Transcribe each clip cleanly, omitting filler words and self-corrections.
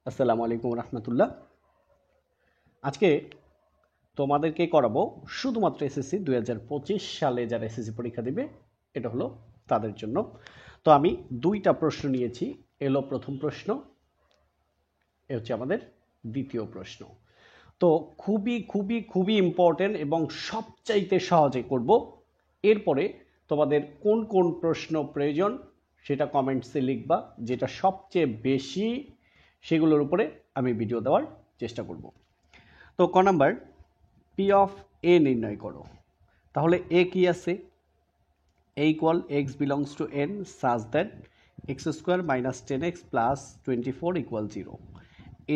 আসসালামু আলাইকুম রহমতুল্লাহ। আজকে তোমাদেরকে করাবো শুধুমাত্র এসএসসি 2025 সালে যারা এসএসসি পরীক্ষা দিবে, এটা হলো তাদের জন্য। তো আমি দুইটা প্রশ্ন নিয়েছি। এলো প্রথম প্রশ্ন, এ হচ্ছে আমাদের দ্বিতীয় প্রশ্ন। তো খুবই খুবই খুবই ইম্পর্টেন্ট এবং সবচাইতে সহজে করব। এরপরে তোমাদের কোন কোন প্রশ্ন প্রয়োজন সেটা কমেন্টসে লিখবা, যেটা সবচেয়ে বেশি সেগুলোর উপরে আমি ভিডিও দেওয়ার চেষ্টা করব। তো ক নাম্বার, পি অফ এ নির্ণয় করো। তাহলে এ কি আছে? A equal x belongs to N such that x square minus 10x plus 24 equal 0।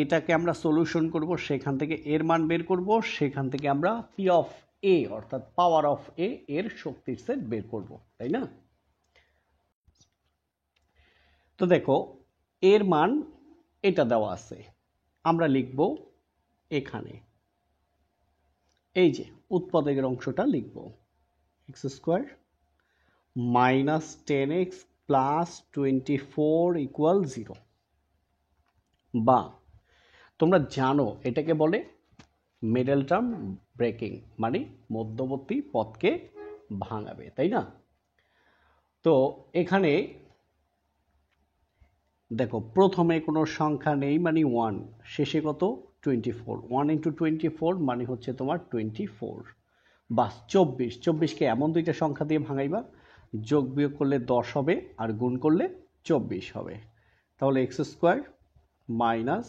এটাকে আমরা সলিউশন করব, সেখান থেকে এর মান বের করব, সেখান থেকে আমরা পি অফ এ অর্থাৎ পাওয়ার অফ এ এর শক্তির সেট বের করব, তাই না? তো দেখো, এর মান এটা দেওয়া আছে, আমরা লিখব এখানে, এই যে উৎপাদকের অংশটা লিখব x square minus 10x plus 24 equal 0। বা তোমরা জানো এটাকে বলে মিডল টার্ম ব্রেকিং, মানে মধ্যবর্তী পদকে ভাঙাবে, তাই না? তো এখানে দেখো, প্রথমে কোনো সংখ্যা নেই মানে 1, শেষে কত? 24। 1 ইন্টু 24 মানে হচ্ছে তোমার 24, বাস 24। 24কে এমন দুইটা সংখ্যা দিয়ে ভাঙাইবা, যোগ বিয়োগ করলে 10 হবে আর গুণ করলে 24 হবে। তাহলে x square minus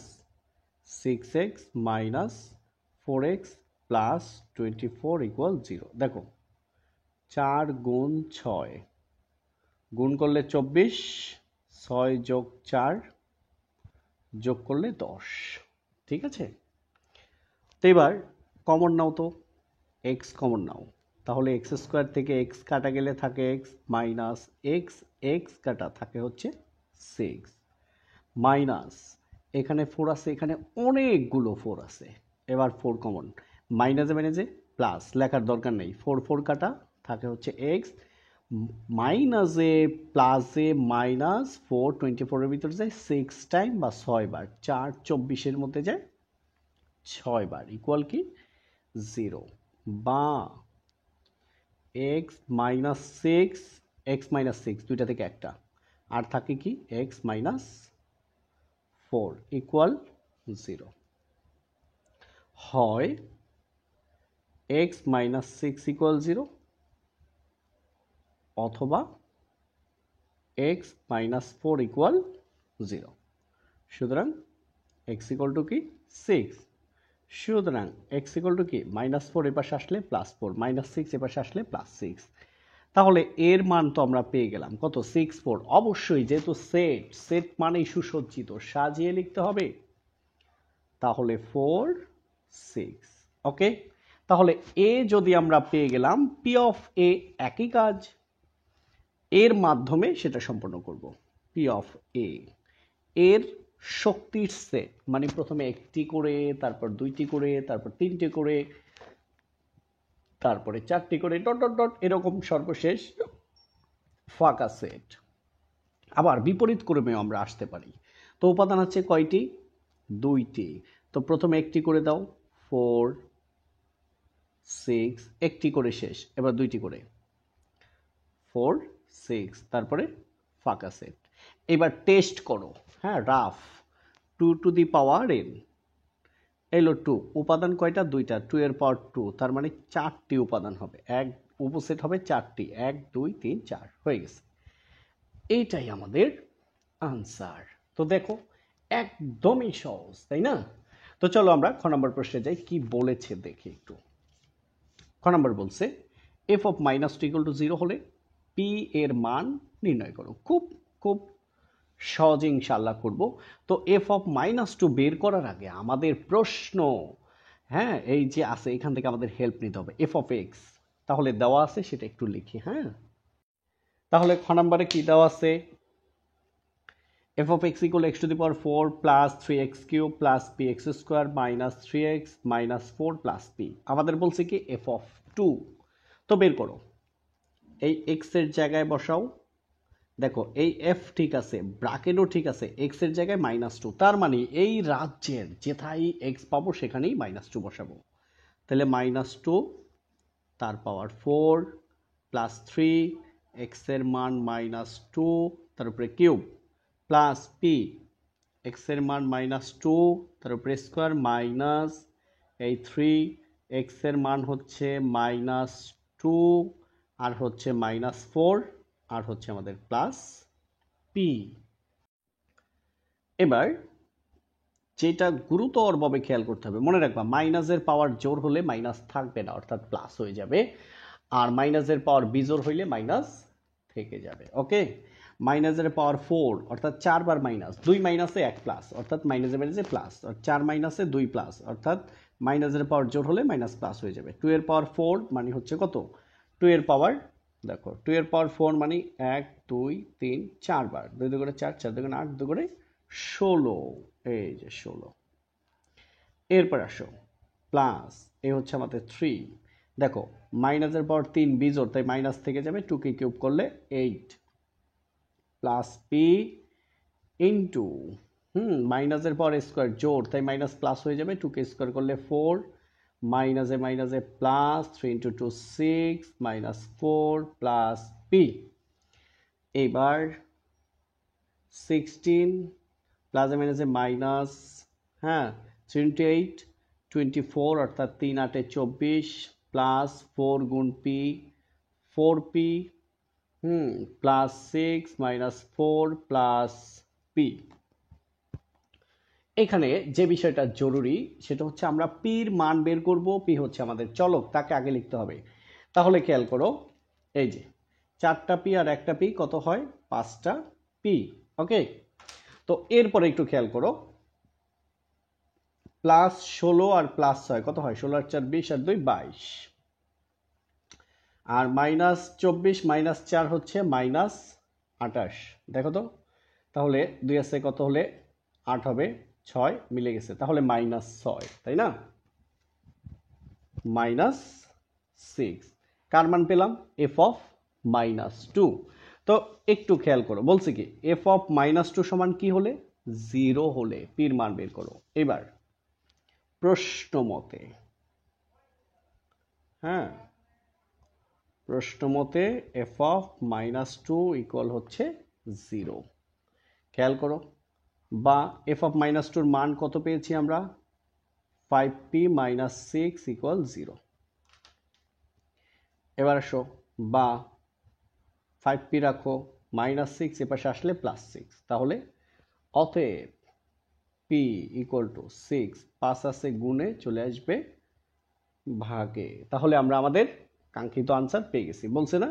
6x minus 4x plus 24 equal 0। দেখো 4 গুণ 6, গুণ করলে 24, 6 যোগ 4 যোগ করলে 10। ঠিক আছে? তো এবার কমন নাও, তো এক্স কমন নাও। তাহলে এক্স স্কোয়ার থেকে এক্স কাটা গেলে থাকে এক্স মাইনাস এক্স, এক্স কাটা থাকে হচ্ছে 6 মাইনাস, এখানে 4 আছে, এখানে অনেকগুলো 4 আছে। এবার 4 কমন, মাইনাসে মাইনাসে প্লাস, লেখার দরকার নেই। 4 4 কাটা থাকে হচ্ছে এক্স, মাইনাসে প্লাসে মাইনাস 4 24-এর ভিতরে যায় 6 টাইম বা 6 বার, 4 24-এর মধ্যে যায় 6 বার, ইকুয়াল কি 0। বা এক্স মাইনাস 6, এক্স মাইনাস 6 দুইটা থেকে একটা, আর থাকে কি এক্স মাইনাস 4 ইকুয়াল 0। হয় এক্স মাইনাস 6 ইকুয়াল 0 অথবা এক্স মাইনাস 4 ইকুয়াল 0। সুতরাং এক্স ইকুয়াল টু কি 6, সুতরাং এক্স ইকুয়াল টু কি মাইনাস 4 এপাশে আসলে প্লাস 4, মাইনাস 6 এপাশে আসলে প্লাস 6। তাহলে এর মান তো আমরা পেয়ে গেলাম কত? 6 4। অবশ্যই যেহেতু সেট, সেট মানেই সুসজ্জিত, সাজিয়ে লিখতে হবে। তাহলে 4 6, ওকে। তাহলে এ যদি আমরা পেয়ে গেলাম, পি অফ এ একই কাজ, এর মাধ্যমে সেটা সম্পন্ন করব। পি অফ এ এর শক্তির সেট, মানে প্রথমে একটি করে, তারপর দুইটি করে, তারপর তিনটি করে, তারপরে চারটি করে, ডট ডট ডট, এরকম সর্বশেষ ফাঁকা সেট। আবার বিপরীত ক্রমেও আমরা আসতে পারি। তো উপাদান আছে কয়টি? দুইটি। তো প্রথমে একটি করে দাও, 4 6, একটি করে শেষ, এবার দুইটি করে 4 6, তারপরে ফাঁকা সেট। এবার টেস্ট করো, হ্যাঁ, rough. 2 to the power n এলো 2, উপাদান কয়টা? দুইটা, 2 এর পাওয়ার 2, তার মানে 4টি উপাদান হবে, এক উপসেট হবে 4টি, 1 2 3 4 হয়ে গেছে। এইটাই আমাদের আনসার। তো দেখো একদমই সহজ, তাই না? তো চলো আমরা খ নম্বর প্রশ্নে যাই, কি বলেছে দেখি একটু। খ নম্বর বলছে f of minus two equal to 0 হলে পি এর মান নির্ণয় করো। খুব খুব সহজে ইনশাল্লাহ করব। তো এফ অফ মাইনাস টু বের করার আগে আমাদের প্রশ্ন, হ্যাঁ, এই যে আছে, এখান থেকে আমাদের হেল্প নিতে হবে। এফ অফ এক্স তাহলে দেওয়া আছে, সেটা একটু লিখি। হ্যাঁ, তাহলে খ নম্বরে কি দেওয়া আছে? f of x equal x to the power 4 plus 3x cube plus px square minus 3x minus 4 plus p। আমাদের বলছে কি f of 2। তো বের করো, এই x এর জায়গায় বসাও দেখো এই এফ ঠিক আছে, ব্র্যাকেটও ঠিক আছে, এক্স এর জায়গায় -2, তার মানে এই রাজ্যের যেথায় এক্স পাবো সেখানেই -2 বসাবো। তাহলে -2 তার পাওয়ার 4 প্লাস 3 এক্স এর মান -2 তার উপরে কিউব প্লাস পি এক্স এর মান -2 তার উপরে স্কোয়ার মাইনাস এই 3 এক্স এর মান হচ্ছে -2 আর হচ্ছে -4 আর হচ্ছে আমাদের প্লাস পি। এবার যেটা গুরুতরভাবে খেয়াল করতে হবে, মনে রাখবা মাইনাসের পাওয়ার জোর হলে মাইনাস থাকবে না, অর্থাৎ প্লাস হয়ে যাবে, আর মাইনাসের পাওয়ার বিজোর হইলে মাইনাস থেকে যাবে। ওকে, মাইনাসের পাওয়ার 4 অর্থাৎ 4 বার মাইনাস, 2 মাইনাসে 1 প্লাস অর্থাৎ মাইনাসে মাইনাসে প্লাস, আর 4 মাইনাসে 2 প্লাস অর্থাৎ মাইনাসের পাওয়ার জোর হলে মাইনাস প্লাস হয়ে যাবে। 2 এর পাওয়ার 4 মানে হচ্ছে কত, 2 এর পাওয়ার দেখো 2 এর পাওয়ার 4 মানে 1 2 3 4 বার, 2 দুগুণে 4 4 দুগুণে 8 দুগুণে 16, এই যে 16। এরপর আসো প্লাস এ হচ্ছে আমাদের 3, দেখো মাইনাসের পাওয়ার 3 বিজোড় তাই মাইনাস থেকে যাবে, 2 কে কিউব করলে 8 প্লাস পি ইন্টু মাইনাসের পাওয়ার স্কোয়ার জোড় তাই মাইনাস প্লাস হয়ে যাবে, 2 কে স্কোয়ার করলে 4 মাইনাসে মাইনাসে প্লাস 3 ইন্টু 2 6 -4 প্লাস পি। এবার 16 প্লাসে মাইনাসে মাইনাস, হ্যাঁ 3 ইন্টু 8 24 অর্থাৎ 3 8 24 প্লাস 4 গুণ P 4p plus 6 -4 plus P. এখানে যে বিষয়টা জরুরি সেটা হচ্ছে আমরা পির মান বের করব, পি হচ্ছে আমাদের চলক, তাকে আগে লিখতে হবে। তাহলে খেয়াল করো এই যে 4টা পি আর 1টা পি কত হয়, 5টা পি। ওকে, তো এরপরে একটু খেয়াল করো, প্লাস 16 আর প্লাস 6 কত হয়, 16 আর 4 20 আর 2 22, আর -24 -4 হচ্ছে -28, দেখো তো, তাহলে 2 আছে কত হলে 8 হবে, 6 মিলে গেছে, তাহলে -6 তাই না, -6 কার মান পেলাম, এফ অফ -2। তো একটু খেয়াল করো বলছি কি, এফ অফ -2 সমান কি হলে, 0 হলে পির মান বের করো। এবার প্রশ্ন মতে, হ্যাঁ প্রশ্ন মতে এফ অফ -2 ইকুয়াল হচ্ছে 0, খেয়াল করো, বা এফ অফ -2 মান কত পেয়েছি আমরা, 5p - 6 ইকুয়াল 0। এবার আসো, বা 5p রাখো -6 এপাশে আসলে +6, তাহলে অতএব p ইকুয়াল টু 6, 5 আছে গুণে চলে আসবে ভাগে, তাহলে আমরা আমাদের কাঙ্ক্ষিত আনসার পেয়ে গেছি। বলছে না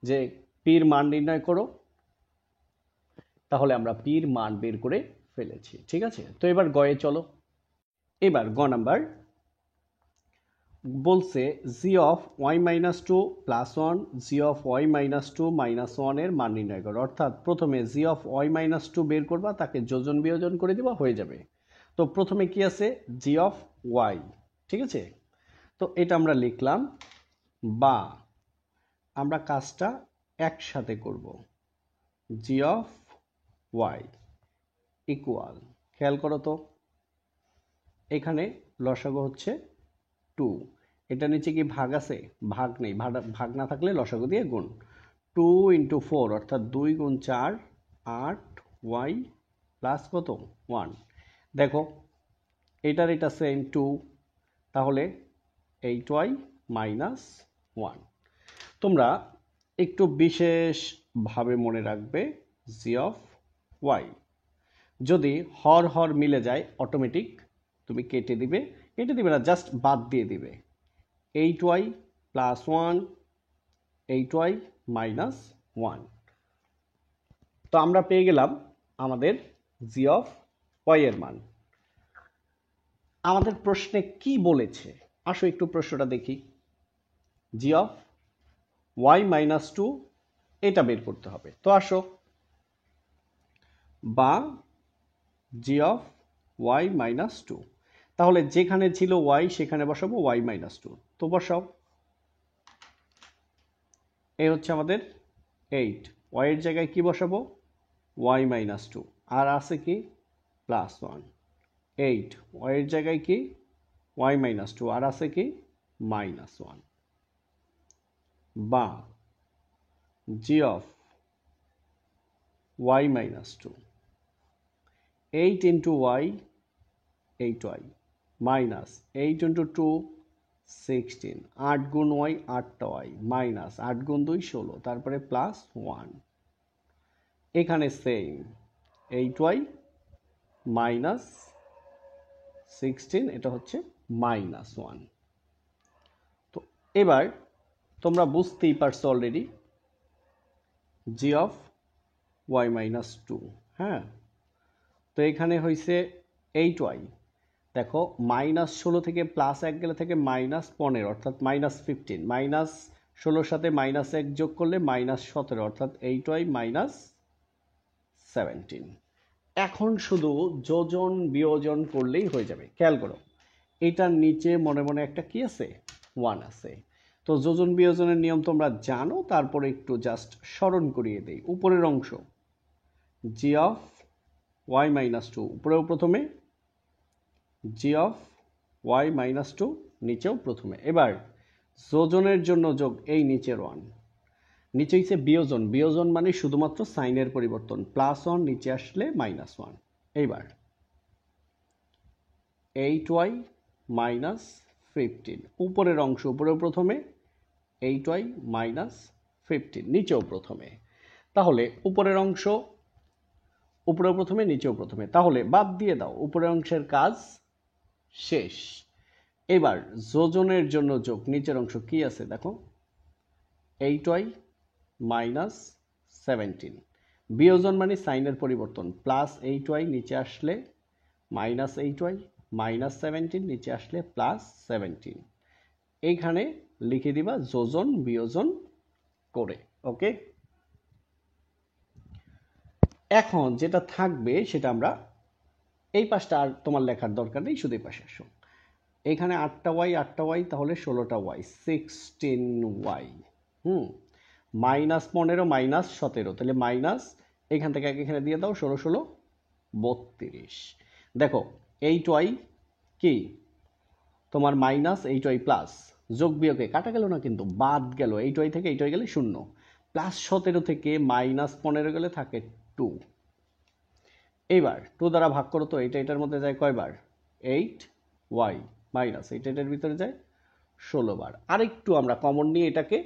যে পির মান নির্ণয় করো, তাহলে আমরা পির মান বের করে ফেলেছি। ঠিক আছে, তো এবার গয়ে চলো। এবার গ নাম্বার বলছে g of y -2 +1 g of y -2 -1 এর মান নির্ণয় করো, অর্থাৎ প্রথমে জি অফ ওয়াই -2 বের করবা, তাকে যোজন বিয়োজন করে দিবা, হয়ে যাবে। তো প্রথমে কি আছে, জি অফ ওয়াই, ঠিক আছে, তো এটা আমরা লিখলাম, বা আমরা কাজটা একসাথে করব, জি অফ ওয়াই ইকুয়াল, খেয়াল করো তো এখানে লসাগু হচ্ছে 2, এটা নিচে কি ভাগ আছে, ভাগ নেই, ভাগ না থাকলে লসাগু দিয়ে গুণ, 2 × 4 অর্থাৎ 2 × 4 8 ওয়াই প্লাস কত 1, দেখো এটার এটা সেম 2, তাহলে 8y - 1। তোমরা একটু বিশেষভাবে মনে রাখবে, জি অফ ওয়াই যদি হর হর মিলে যায় অটোমেটিক তুমি কেটে দিবে না, জাস্ট বাদ দিয়ে দিবে, 8y + 1 8y - 1। তো আমরা পেয়ে গেলাম আমাদের জি অফ ওয়াই এর মান। আমাদের প্রশ্নে কি বলেছে, আসো একটু প্রশ্নটা দেখি। জি অফ ওয়াই -2 এটা বের করতে হবে, তো আসো, বা জি অফ ওয়াই -2, তাহলে যেখানে ছিল ওয়াই সেখানে বসাবো ওয়াই -2, তো বসাও, এই হচ্ছে আমাদের 8, ওয়াই এর জায়গায় কি বসাবো, ওয়াই মাইনাস টু, আর আছে কি প্লাস ওয়ান। 8 ওয়াই এর জায়গায় কি ওয়াই মাইনাস টু, আর আছে কি মাইনাস ওয়ান, বা g of y minus two 8 into y 8y minus 8 into two 16, 8 গুণ ওয়াই 8টা ওয়াই মাইনাস 8 গুণ 2 16, তারপরে প্লাস 1। এখানে সেম 8y মাইনাস 16, এটা হচ্ছে মাইনাস 1। তো এবার তোমরা বুঝতেই পারছো already g of y minus two. হ্যাঁ, তো এখানে হয়েছে 8y, দেখো -16 থেকে +1 গেলে থেকে -15, অর্থাৎ -15, -16 সাথে -1 যোগ করলে -17, অর্থাৎ 8y -17। এখন শুধু যোজন বিয়োজন করলেই হয়ে যাবে। খেয়াল করো, এটার নিচে মনে মনে একটা কি আছে, 1 আছে। তো যোজন বিয়োজনের নিয়ম তোমরা জানো, তারপরে একটু জাস্ট স্মরণ করিয়ে দেই। উপরের অংশ জি অফ ওয়াই মাইনাস টু, উপরেও প্রথমে জি অফ ওয়াই মাইনাস টু, নিচেও প্রথমে। এবার যোজনের জন্য যোগ এই নিচের 1, নিচে হচ্ছে বিয়োজন, বিয়োজন মানে শুধুমাত্র সাইনের পরিবর্তন, +1 নিচে আসলে -1। এইবার 8y মাইনাস 15, উপরের অংশ উপরেও প্রথমে 8y মাইনাস 15, নিচেও প্রথমে। তাহলে উপরের অংশ উপরেও প্রথমে নিচেও প্রথমে, তাহলে বাদ দিয়ে দাও, উপরের অংশের কাজ শেষ। এবার যোজনের জন্য যোগ নিচের অংশ কি আছে দেখো, 8y মাইনাস 17, বিয়োজন মানে সাইনের পরিবর্তন, +8y নিচে আসলে -8y, -17 নিচে আসলে +17। এইখানে লিখে দিবা যোজন বিয়োজন করে। ওকে, এখন যেটা থাকবে সেটা আমরা এই পাশটা আর তোমার লেখার দরকার নেই, শুধু এই পাশে আসো। এখানে 8টা ওয়াই, তাহলে 16টা ওয়াই, 16y। -15 -17, তাহলে মাইনাস এখান থেকে এখানে দিয়ে দাও, 16 16 32। দেখো 8y কি তোমার মাইনাস 8y প্লাস, যোগ বিয়োগে কাটা গেল না কিন্তু বাদ গেল, 8y থেকে 8y গেলে 0, +17 থেকে -15 গেলে থাকে 2। এইবার 2 দ্বারা ভাগ করো তো, এটার মধ্যে যায় কয়বার, 8y মাইনাস এটার ভিতরে যায় 16 বার। আরেকটু আমরা কমন নিয়ে এটাকে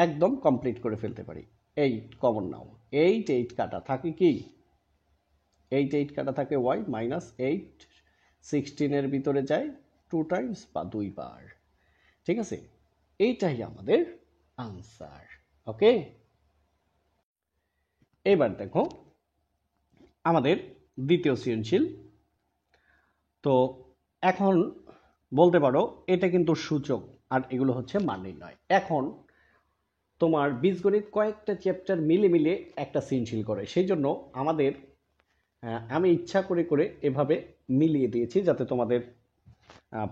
একদম কমপ্লিট করে ফেলতে পারি। 8 কমন নাও, 8 কাটা থাকে কি, 8 কাটা থাকে y মাইনাস 8, 16 এর ভিতরে যায় 2 টাইমস বা 2 বার। ঠিক আছে, এইটাই আমাদের আনসার। ওকে, এবার দেখো আমাদের দ্বিতীয় সৃজনশীল। তো এখন বলতে পারো এটা কিন্তু সূচক, আর এগুলো হচ্ছে মান নির্ণয়। এখন তোমার বীজগণিত কয়েকটা চ্যাপ্টার মিলে মিলে একটা সৃজনশীল করে, সেই জন্য আমাদের আমি ইচ্ছা করে করে এভাবে মিলিয়ে দিয়েছি যাতে তোমাদের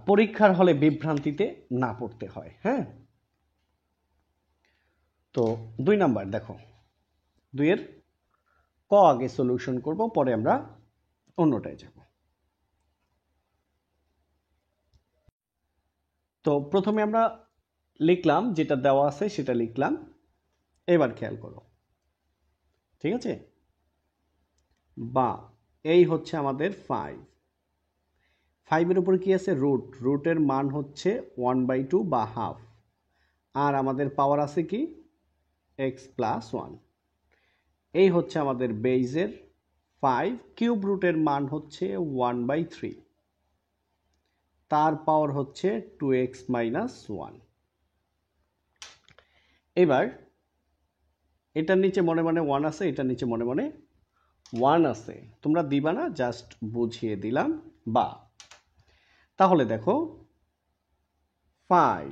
পরীক্ষার হলে বিভ্রান্তিতে না পড়তে হয়। হ্যাঁ, তো 2 নাম্বার দেখো, 2 এর ক আগে সলিউশন করব, পরে আমরা অন্যটায় যাব। তো প্রথমে আমরা লিখলাম যেটা দেওয়া আছে সেটা লিখলাম। এবার খেয়াল করো, ঠিক আছে, বা এই হচ্ছে আমাদের 5 এর উপরে কি আছে, রুট, রুটের মান হচ্ছে 1/2 বা হাফ, আর আমাদের পাওয়ার আছে কি x প্লাস 1। এই হচ্ছে আমাদের বেজের 5, কিউব রুটের মান হচ্ছে 1/3, তার পাওয়ার হচ্ছে 2x মাইনাস 1। এবার এটার নিচে মনে মনে 1 আছে, এটার নিচে মনে মনে 1 আছে, তোমরা দিবা না, জাস্ট বুঝিয়ে দিলাম। বা তাহলে দেখো 5,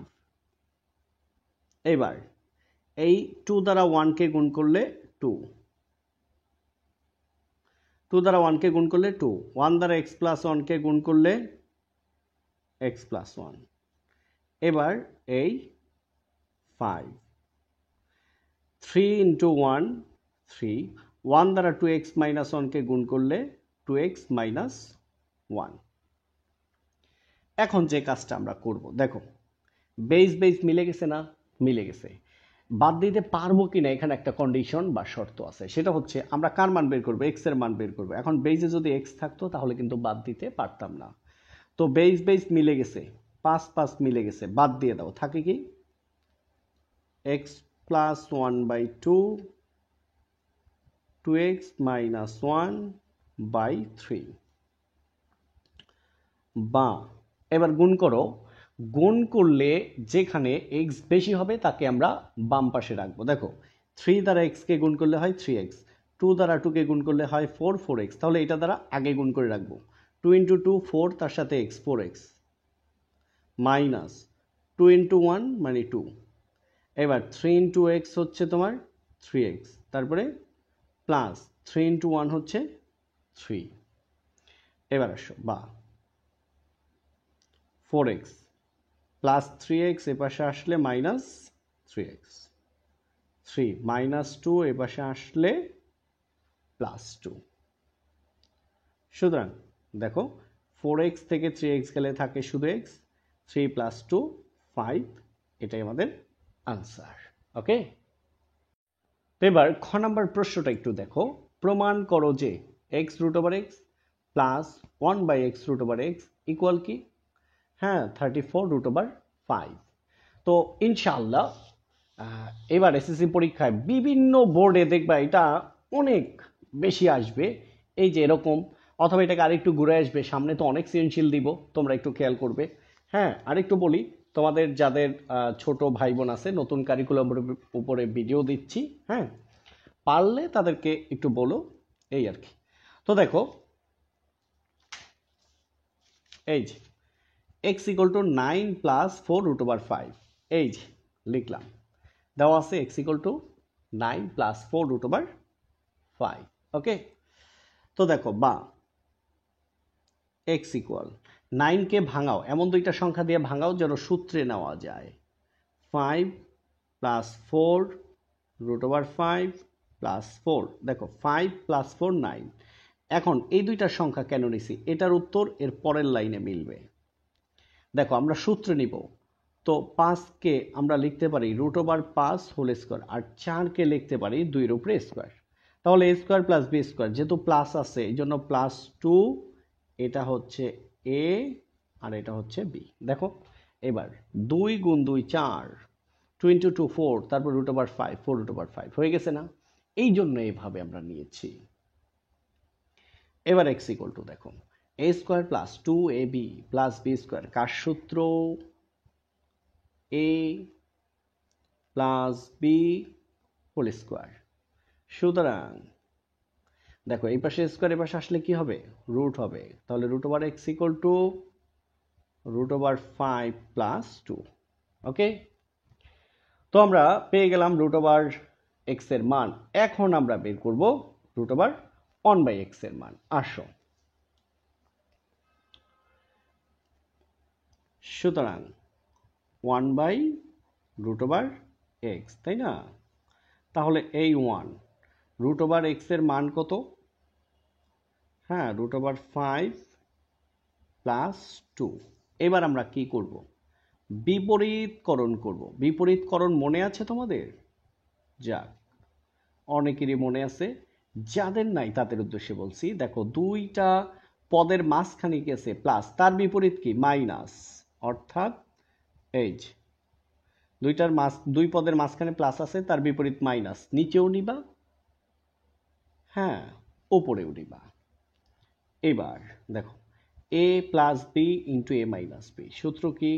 এবার এই 2 দ্বারা 1 কে গুণ করলে 2, 2 দ্বারা 1 কে গুণ করলে 2, 1 দ্বারা x প্লাস 1 কে গুণ করলে x প্লাস 1। এবার এই 5, 3 ইন্টু 1 3, 1 দ্বারা 2x মাইনাস 1কে গুণ করলে 2x মাইনাস 1। এখন যে কাজটা আমরা করব, দেখো বেস বেস মিলে গেছে না? মিলে গেছে। বাদ দিতে পারবো কিনা এখানে একটা কন্ডিশন বা শর্ত আছে, সেটা হচ্ছে আমরা কার মান বের করবো? এক্স এর মান বের করবো। এখন বেসে যদি এক্স থাকতো তাহলে কিন্তু বাদ দিতে পারতাম না। তো বেস বেস মিলে গেছে, 5 5 মিলে গেছে, বাদ দিয়ে দাও, থাকে কি এক্স প্লাস 1/2 2x মাইনাস 1/3। বা এবার গুণ করো, গুণ করলে যেখানে x বেশি হবে তাকে আমরা বাম পাশে রাখবো। দেখো 3 দ্বারা x কে গুণ করলে হয় 3x, 2 দ্বারা 2 কে গুণ করলে হয় 4x, তাহলে এটা দ্বারা আগে গুণ করে রাখবো। 2 ইন্টু 2 4, তার সাথে x 4x মাইনাস 2 ইন্টু 1 মানে 2। এবার 3 ইন্টু x হচ্ছে তোমার 3x, তারপরে প্লাস 3 ইন্টু 1 হচ্ছে 3। এবার আসো বা 4x প্লাস 3x এপাশে আসলে মাইনাস 3x, 3 মাইনাস 2 এপাশে আসলে প্লাস 2। সুতরাং দেখো 4x থেকে 3x গেলে থাকে শুধু x, 3 প্লাস 2 5, এটাই আমাদের আনসার। ওকে, তো এবার খ নাম্বার প্রশ্নটা একটু দেখো। প্রমাণ করো যে x root over x plus 1/x root over x equal কি? হ্যাঁ, 34 রুট ওভার 5। তো ইনশাআল্লাহ এবার এসএসসি পরীক্ষায় বিভিন্ন বোর্ডে দেখবা এটা অনেক বেশি আসবে, এই যে এরকম, অথবা এটাকে আরেকটু ঘুরে আসবে। সামনে তো অনেক সৃজনশীল দিব, তোমরা একটু খেয়াল করবে। হ্যাঁ, আরেকটু বলি, তোমাদের যাদের ছোট ভাই বোন আছে, নতুন কারিকুলামের উপরে ভিডিও দিচ্ছি, হ্যাঁ, পারলে তাদেরকে একটু বলো, এই আর কি। তো দেখো এই যে x equal to 9 plus 4 root over 5, এই যে লিখলাম, দেওয়া আছে x equal to 9 plus 4 root over 5। Okay, তো দেখো বা x ইকুয়াল 9কে ভাঙাও, এমন দুইটা সংখ্যা দিয়ে ভাঙাও যেন সূত্রে নেওয়া যায়। 5 প্লাস 4 রুট ওভার 5 প্লাস 4, দেখো 5 প্লাস 4 9। এখন এই দুইটা সংখ্যা কেন নিছি? এটার উত্তর এর পরের লাইনে মিলবে। দেখো আমরা সূত্রে নিব, তো 5কে আমরা লিখতে পারি রুট ওভার 5 হোল স্কোয়ার, আর 4কে লিখতে পারি 2-এর উপরে স্কোয়ার। তাহলে a square plus B square, যেহেতু প্লাস আছে এই জন্য প্লাস 2, এটা হচ্ছে a আর এটা হচ্ছে b। দেখো এবার 2 গুণ 2 4, 2 ইন্টু 2 4, তারপর রুট ওভার 5 4 রুট ওভার 5 হয়ে গেছে না? এই জন্য এইভাবে আমরা নিয়েছি। এবার x ইকুয়াল টু দেখো a square plus 2ab plus B square, কার সূত্র? a plus B whole square. সুতরাং দেখো এই পাশে স্কোয়ার, এই পাশে আসলে কি হবে? রুট হবে। তাহলে root over x equal to root over 5 plus 2। Okay, তো আমরা পেয়ে গেলাম রুট ওভার এক্স এর মান। এখন আমরা বের করব রুট ওভার 1/x এর মান। আসো, সুতরাং 1/রুট ওভার এক্স, তাই না? তাহলে এই 1 রুট ওভার এক্স এর মান কত? হ্যাঁ, রুট ওভার 5 প্লাস 2। এবার আমরা কি করব? বিপরীতকরণ করব। বিপরীতকরণ মনে আছে তোমাদের? যাক, অনেকেরই মনে আছে, যাদের নাই তাদের উদ্দেশ্যে বলছি। দেখো দুইটা পদের মাঝখানে গেছে প্লাস, তার বিপরীত কি? মাইনাস। অর্থাৎ এই যে দুই পদের মাঝখানে প্লাস আছে, তার বিপরীত মাইনাস, নিচেও নিবা, হ্যাঁ উপরেও নিবা। এবার দেখো a plus B into A minus B, সূত্র কি?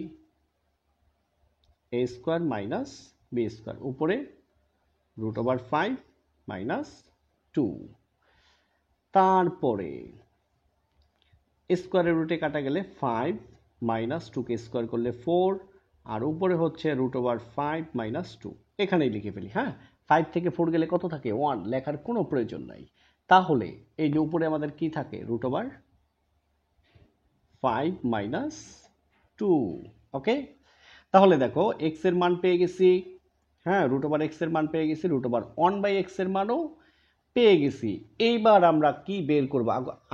A square minus B square, উপরে রুট ওভার 5 মাইনাস 2। তারপরে স্কোয়ারের রুটে কাটা গেলে 5 মাইনাস 2কে স্কোয়ার করলে 4, আর উপরে হচ্ছে রুট ওভার 5 মাইনাস 2। এখানেই লিখে ফেলি। হ্যাঁ, 5 থেকে 4 গেলে কত থাকে? 1, লেখার কোনো প্রয়োজন নাই। তাহলে এই যে উপরে আমাদের কি থাকে? Root over 5 minus 2। ওকে, তাহলে দেখো এক্স এর মান পেয়ে গেছি হ্যাঁ, রুট ওভার এক্স এর মান পেয়ে গেছি, রুট ওভার 1/x এর মানও পেয়ে গেছি। এইবার আমরা কি বের করব?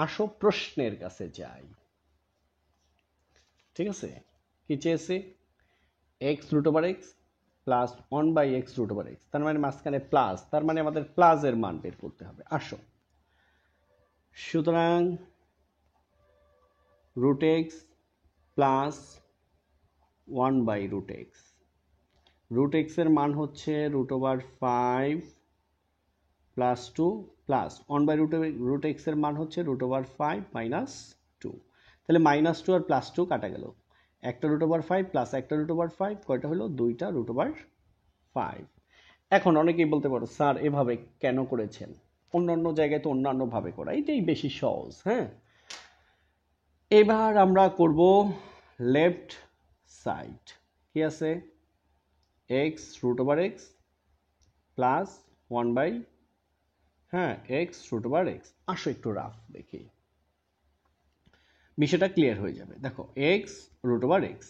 আসো প্রশ্নের কাছে যাই। ঠিক আছে, কি চেয়েছে? X root over x plus 1/x root over x, তার মানে মাঝখানে প্লাস, তার মানে আমাদের প্লাসের মান বের করতে হবে। আসো, সুতরাং root x plus 1/√x, root x এর মান হচ্ছে root over 5 plus 2 plus 1/√x এর মান হচ্ছে রুট ওভার 5 মাইনাস 2। তাহলে মাইনাস 2 আর প্লাস 2 কাটা গেল, একটা রুট ওভার 5 প্লাস একটা রুট ওভার 5, কয়টা হলো? দুইটা রুট ওভার 5। এখন অনেকেই বলতে পারো স্যার এভাবে কেন করেছেন, অন্যান্য জায়গায় তো অন্যান্যভাবে করা, এটাই বেশি সহজ। হ্যাঁ, এবার আমরা করব লেফট সাইড। কি আছে? X root over x plus 1 by x root over x. আসো একটু রাফ দেখি, বিষয়টা ক্লিয়ার হয়ে যাবে। দেখো এক্স রুট ওভার এক্স,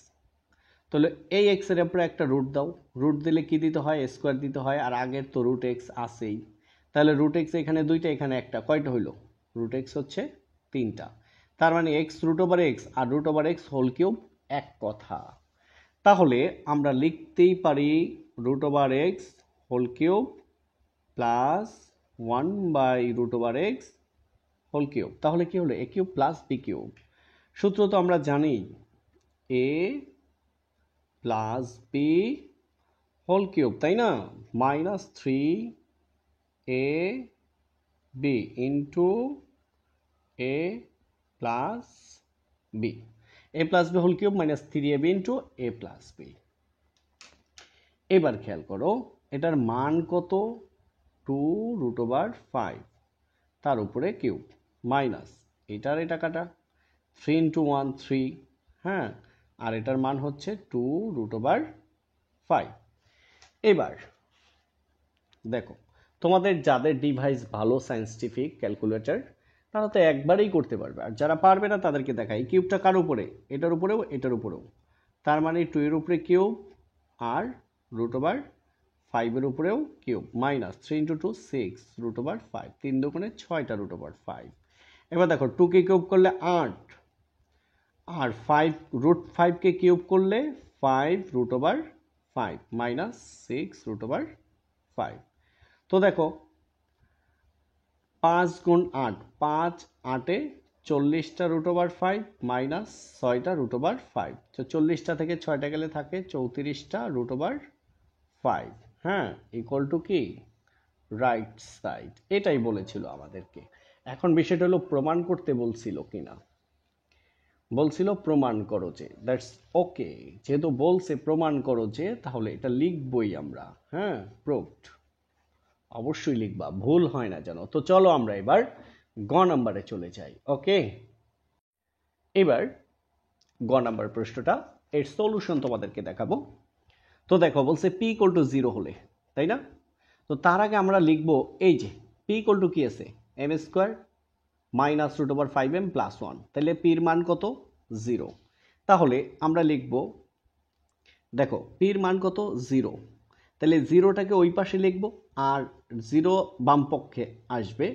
তাহলে এই এক্স এর উপরে একটা রুট দাও, রুট দিলে কি দিতে হয়? স্কোয়ার দিতে হয়, আর আগের তো রুট এক্স আসেই। তাহলে রুট এক্স এখানে দুইটা, এখানে একটা, কয়টা হইল? রুট এক্স হচ্ছে 3টা। তার মানে এক্স রুট ওভার এক্স আর root over x whole cube এক কথা। তাহলে আমরা লিখতেই পারি root over x whole cube plus 1/√x whole cube. তাহলে কি হলো? A cube plus b cube. সূত্র তো আমরা জানি, a plus B whole cube, তাই না? -3ab into a plus b, a plus B whole cube minus 3ab into a plus b. এবার খেয়াল করো, এটার মান কত? 2√5, তার উপরে কিউব মাইনাস এটার এটা কাটা 3 ইন্টু 1 3, হ্যাঁ, আর এটার মান হচ্ছে 2√5। এবার দেখো, তোমাদের যাদের ডিভাইস ভালো সায়েন্টিফিক ক্যালকুলেটর, তারা তো একবারেই করতে পারবে, আর যারা পারবে না তাদেরকে দেখাই। কিউবটা কার উপরে? এটার উপরেও এটার উপরেও, তার মানে 2 এর উপরে কিউব আর √5 উপরেও কিউব মাইনাস 3 ইন্টু 2 6√5, 3 দুগুণে 6টা √5। এবার দেখো 2 কে কিউব করলে 8, আর 5 কে কিউব করলে 5√5 মাইনাস 6√5। তো দেখো 5 গুণ 8, 5 8-এ 40টা √5 মাইনাস 6টা √5, তো 40টা থেকে 6টা গেলে থাকে 34টা √5, হ্যাঁ, ইকুয়াল টু কি? Right side. এটাই বলেছিল আমাদেরকে। এখন বিষয়টা হলো প্রমাণ করতে বলছিল কিনা। বলছিল প্রমাণ করো যে, দ্যাটস ওকে, যেহেতু বলছে প্রমাণ করো যে, তাহলে এটা লিখবই আমরা। হ্যাঁ, প্রুভড অবশ্যই লিখবা, ভুল হয় না যেন। তো চলো আমরা এবার গ নাম্বারে চলে যাই। ওকে, এবার গ নাম্বার প্রশ্নটা, এর সলিউশন তোমাদেরকে দেখাবো। তো দেখো বলছে পি ইকুয়াল টু 0 হলে, তাই না? তো তার আগে আমরা লিখব এই যে পি ইকুয়াল টু কি আছে? M square minus √5m plus 1, তাহলে পির মান কত? 0। তাহলে আমরা লিখব, দেখো পির মান কত? 0, তাহলে 0টাকে ওই পাশে লিখব, আর 0 বাম পক্ষে আসবে,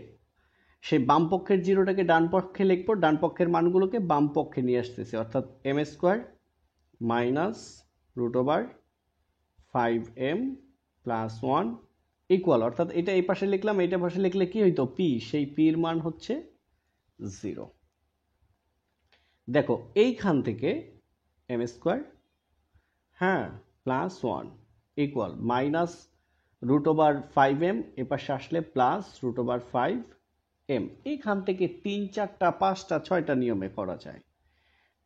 সেই বাম পক্ষের 0টাকে ডান পক্ষে লিখবো, ডান পক্ষের মানগুলোকে বাম পক্ষে নিয়ে আসতেছি, অর্থাৎ m square minus √5m plus 1 equal, অর্থাৎ এটা এই পাশে লিখলাম, এইটা পাশে লিখলে কি হইতো? পি, সেই পির মান হচ্ছে 0। দেখো এইখান থেকে এম স্কোয়ার, হ্যাঁ, প্লাস 1 ইকুয়াল মাইনাস √5m, এ পাশে আসলে প্লাস √5m। এইখান থেকে 3 4টা 5টা 6টা নিয়মে করা যায়।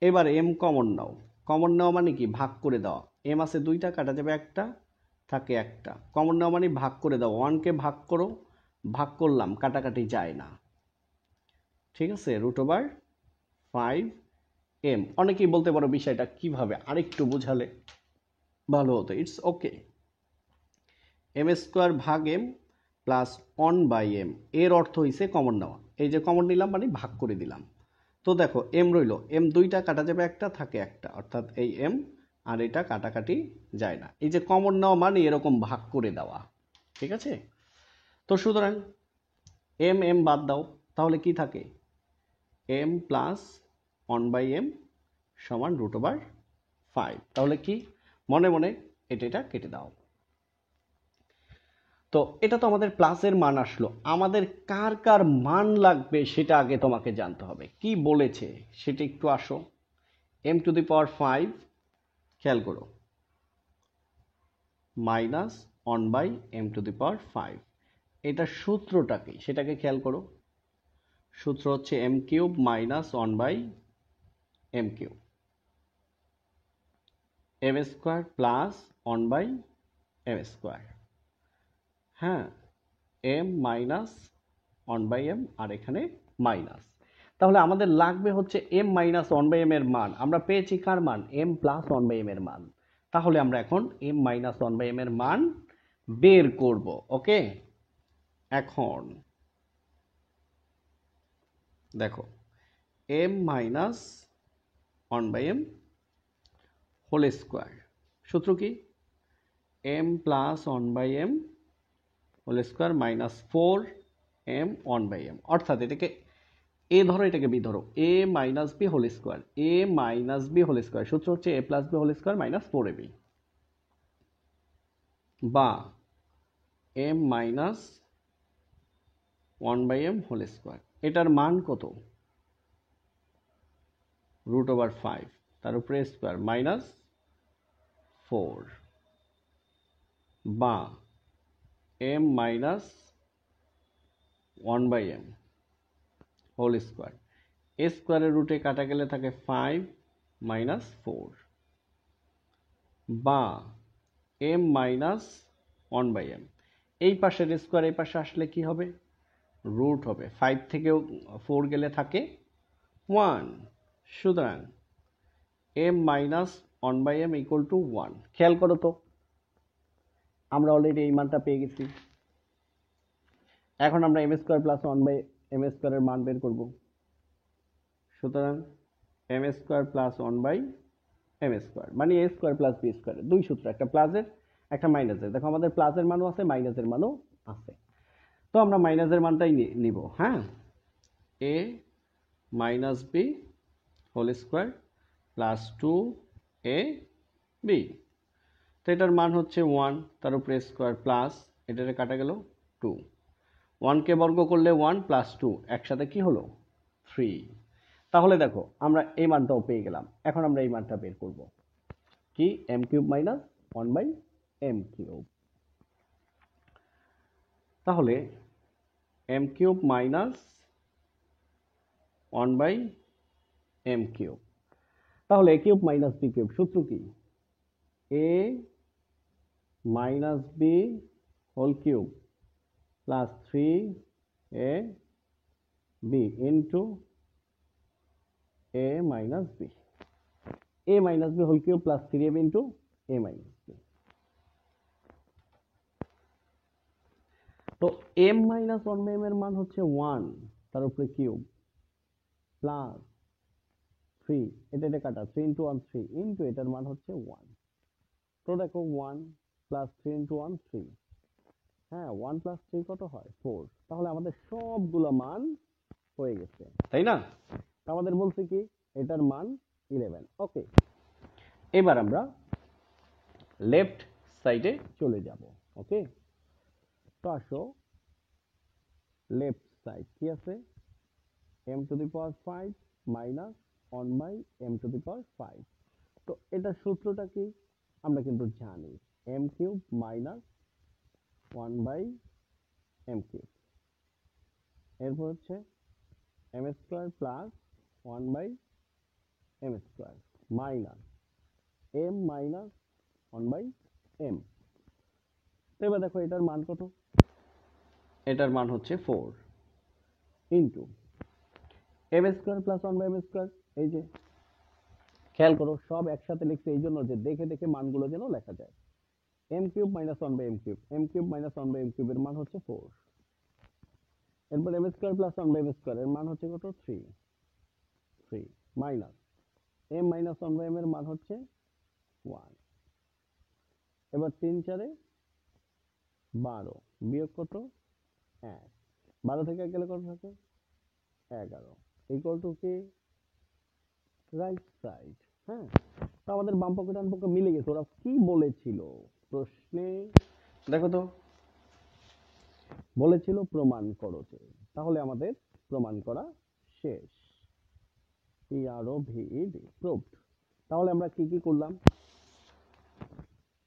এবার m কমন নাও, কমন নেওয়া মানে কি? ভাগ করে দেওয়া। m আছে 2টা, কাটা যাবে একটা, থাকে একটা। কমন নেওয়া মানে ভাগ করে দাও, 1কে ভাগ করো, ভাগ করলাম, কাটাকাটি যায় না, ঠিক আছে? √5m। অনেকেই বলতে পারো বিষয়টা কিভাবে, আরেকটু বোঝালে ভালো হতো। ইটস ওকে, এম স্কোয়ার ভাগ এম প্লাস 1/m, এর অর্থ হইছে কমন নেওয়া। এই যে কমন নিলাম মানে ভাগ করে দিলাম। তো দেখো এম রইল, এম 2টা, কাটা যাবে একটা, থাকে একটা, অর্থাৎ এই এম আর এটা কাটাকাটি যায় না। এই যে কমন নেওয়া মানে এরকম ভাগ করে দেওয়া, ঠিক আছে? তো সুতরাং এম এম বাদ দাও, তাহলে কি থাকে? এম প্লাস 1/m সমান √5। তাহলে কি মনে মনে এটা কেটে দাও। তো এটা তো আমাদের প্লাসের মান আসলো, আমাদের কার কার মান লাগবে সেটা আগে তোমাকে জানতে হবে। কি বলেছে সেটা একটু আসো। m⁵ খেয়াল করো, -1/m⁵। এটার সূত্রটা কি সেটাকে খেয়াল করো। সূত্র হচ্ছে m³ - 1/m³, m² plus 1/m²। হ্যাঁ, m মাইনাস 1/m আর এখানে মাইনাস। তাহলে আমাদের লাগবে হচ্ছে m মাইনাস 1/m এর মান। আমরা পেয়েছি কার মান? m প্লাস 1/m এর মান। তাহলে আমরা এখন m মাইনাস 1/m এর মান বের করব। ওকে, এখন দেখো m minus 1/m whole square, সূত্র কি? m plus 1/m whole square minus 4m 1/m, অর্থাৎ এটাকে এ ধরো, এটাকে বি ধরো, a minus B whole square, a minus B whole square, সূত্র হচ্ছে a plus B whole square minus 4ab, বা m minus 1/m whole square. এটার মান কত? √5, তার উপরে স্কোয়ার মাইনাস 4, বা m minus 1/m whole square. এ স্কোয়ারের রুটে কাটা গেলে থাকে 5 মাইনাস 4, বা m মাইনাস 1/m। এই পাশের স্কোয়ার এই পাশে আসলে কি হবে? রুট হবে। 5 থেকেও 4 গেলে থাকে 1। সুতরাং m minus 1/m equal to 1। খেয়াল করো তো, আমরা অলরেডি এই মানটা পেয়ে গেছি। এখন আমরা m² প্লাস 1/m² এর মান বের করব। সুতরাং m² প্লাস 1/m² মানে a² প্লাস b², দুই সূত্র, একটা প্লাসের একটা মাইনাসের। দেখো আমাদের প্লাসের মানও আছে, মাইনাসের মানও আছে। তো আমরা মাইনাসের মানটাই নিব। হ্যাঁ, a minus B whole square plus 2ab। তো এটার মান হচ্ছে 1, তার উপরে স্কোয়ার প্লাস এটারে কাটা গেল 2, 1কে বর্গ করলে 1 প্লাস 2 একসাথে কি হলো? 3। তাহলে দেখো আমরা এই মানটাও পেয়ে গেলাম। এখন আমরা এই মানটা বের করব, কি? m³ minus 1/m³। তাহলে m³ মাইনাস 1/m³, তাহলে a³ মাইনাস b³ সূত্র কি? a minus B whole cube plus 3ab into a minus B, a minus B whole cube plus 3ab into a minus B. তো m minus 1/m এর মান হচ্ছে 1, তার উপরে cube plus 3, এটা কাটা 3 ইন্টু 1 3 ইন্টু এটার মান হচ্ছে 1। তো দেখো 1 প্লাস 3 ইন্টু 1 3, হ্যাঁ 1 প্লাস 3 কত হয়? 4। তাহলে আমাদের সবগুলো মান হয়ে গেছে, তাই না? আমাদের বলছে কি এটার মান 11। ওকে, এবার আমরা লেফট সাইডে চলে যাব। ওকে, তো আসো, লেফট সাইড কি আছে? m⁵ minus 1/m⁵। তো এটার সূত্রটা কি? আমরা কিন্তু জানি m³ মাইনাস 1/m³, এরপর হচ্ছে m² plus 1/m² minus m minus 1/m। তো এবার দেখো এটার মান কত? এটার মান হচ্ছে 4 ইন্টু m² প্লাস 1/m²। এই যে খেয়াল করো, সব একসাথে লিখছি এই জন্য যে দেখে দেখে মানগুলো যেন লেখা যায়। m³ minus 1/m³, m³ minus 1/m³ এর মান হচ্ছে 4। এরপর m² প্লাস 1/m² এর মান হচ্ছে কত? 3 মাইনাস m মাইনাস 1/m এর মান হচ্ছে ওয়ান। এবার 3 4 12, বিয়োগ কত? 1। 12 থেকে 1 গেলে কত থাকে? 11 ইকুয়াল টু কি? Right side. হ্যাঁ, তো আমাদের বাম পক্ষ ডান পক্ষ মিলে গেছে। ওরা কি বলেছিল প্রশ্নে? দেখো তো, বলেছিল প্রমাণ করো যে। তাহলে আমাদের প্রমাণ করা শেষ। PROVED, proved. তাহলে আমরা কি কি করলাম?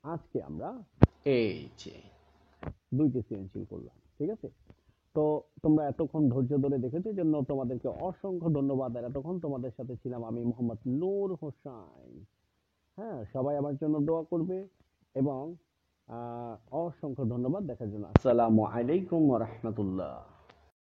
আজকে আমরা এই যে 2টি সৃজনশীল করলাম, ঠিক আছে? তো তোমরা এতক্ষণ ধৈর্য ধরে দেখেছো, জন্য তোমাদেরকে অসংখ্য ধন্যবাদ। আর এতক্ষণ তোমাদের সাথে ছিলাম আমি, মোহাম্মদ নূর হোসাইন। হ্যাঁ, সবাই আমার জন্য দোয়া করবে এবং অসংখ্য ধন্যবাদ দেখার জন্য। আসসালামু আলাইকুম ওয়া রাহমাতুল্লাহ।